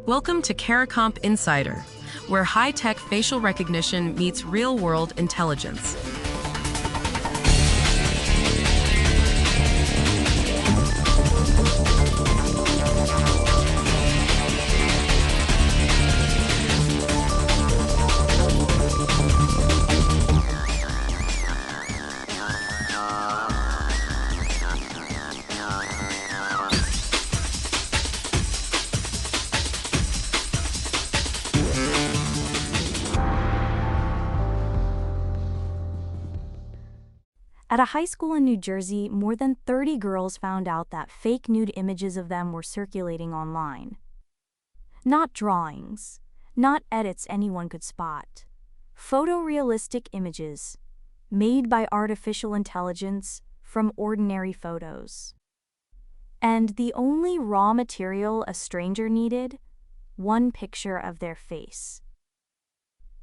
Welcome to CARICOMP Insider, where high-tech facial recognition meets real-world intelligence. At a high school in New Jersey, more than 30 girls found out that fake nude images of them were circulating online. Not drawings, not edits anyone could spot. Photorealistic images, made by artificial intelligence from ordinary photos. And the only raw material a stranger needed? One picture of their face.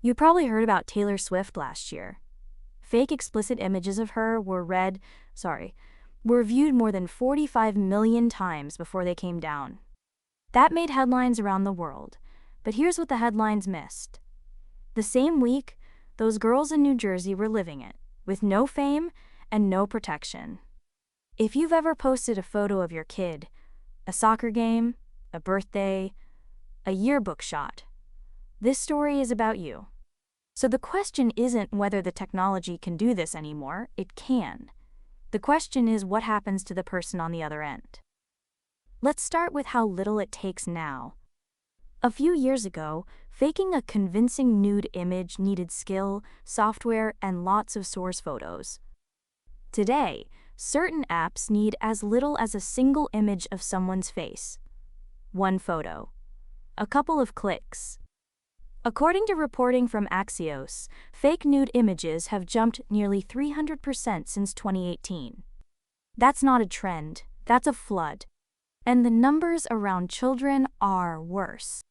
You probably heard about Taylor Swift last year. Fake explicit images of her were viewed more than 45 million times before they came down. That made headlines around the world, but here's what the headlines missed. The same week, those girls in New Jersey were living it, with no fame and no protection. If you've ever posted a photo of your kid, a soccer game, a birthday, a yearbook shot, this story is about you. So the question isn't whether the technology can do this anymore, it can. The question is what happens to the person on the other end. Let's start with how little it takes now. A few years ago, faking a convincing nude image needed skill, software, and lots of source photos. Today, certain apps need as little as a single image of someone's face. One photo. A couple of clicks. According to reporting from Axios, fake nude images have jumped nearly 300% since 2018. That's not a trend, that's a flood. And the numbers around children are worse.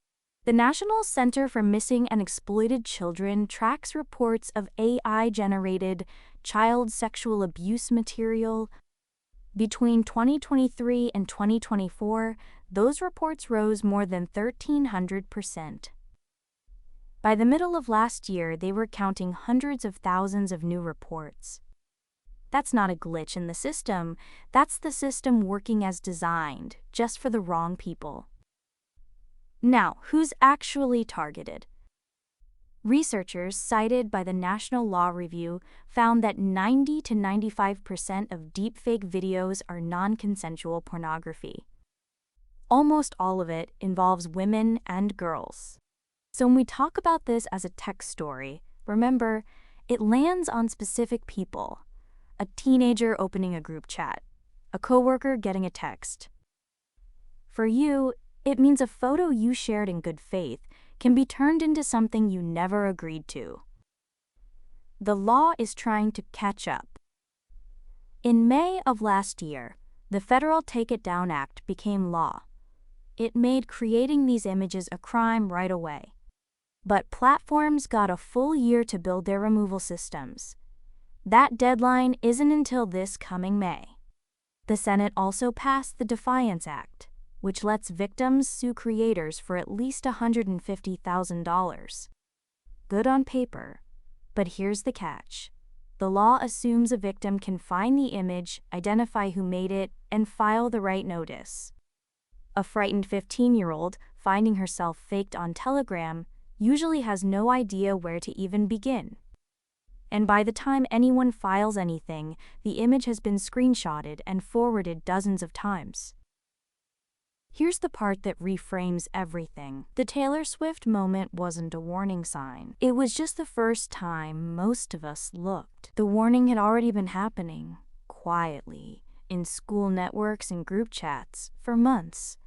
The National Center for Missing and Exploited Children tracks reports of AI-generated child sexual abuse material. Between 2023 and 2024, those reports rose more than 1,300%. By the middle of last year, they were counting hundreds of thousands of new reports. That's not a glitch in the system, that's the system working as designed, just for the wrong people. Now, who's actually targeted? Researchers cited by the National Law Review found that 90 to 95% of deepfake videos are non-consensual pornography. Almost all of it involves women and girls. So when we talk about this as a tech story, remember, it lands on specific people. A teenager opening a group chat, a coworker getting a text. For you, it means a photo you shared in good faith can be turned into something you never agreed to. The law is trying to catch up. In May of last year, the Federal Take It Down Act became law. It made creating these images a crime right away. But platforms got a full year to build their removal systems. That deadline isn't until this coming May. The Senate also passed the Defiance Act, which lets victims sue creators for at least $150,000. Good on paper, but here's the catch. The law assumes a victim can find the image, identify who made it, and file the right notice. A frightened 15-year-old finding herself faked on Telegram usually has no idea where to even begin. And by the time anyone files anything, the image has been screenshotted and forwarded dozens of times. Here's the part that reframes everything. The Taylor Swift moment wasn't a warning sign. It was just the first time most of us looked. The warning had already been happening, quietly, in school networks and group chats, for months.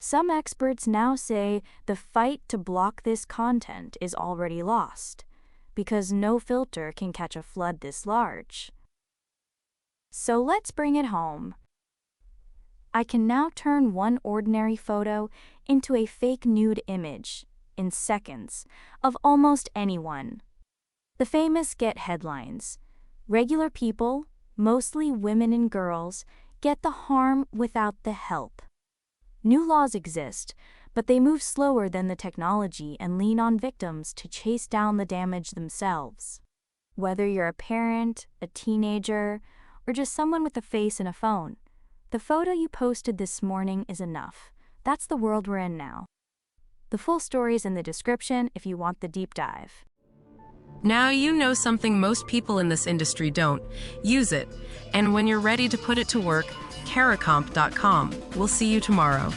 Some experts now say the fight to block this content is already lost, because no filter can catch a flood this large. So let's bring it home. I can now turn one ordinary photo into a fake nude image, in seconds, of almost anyone. The famous get headlines. Regular people, mostly women and girls, get the harm without the help. New laws exist, But they move slower than the technology and lean on victims to chase down the damage themselves. Whether you're a parent, a teenager, or just someone with a face and a phone, the photo you posted this morning is enough. That's the world we're in now. The full story is in the description if you want the deep dive. Now you know something most people in this industry don't. Use it. And when you're ready to put it to work, caracomp.com. We'll see you tomorrow.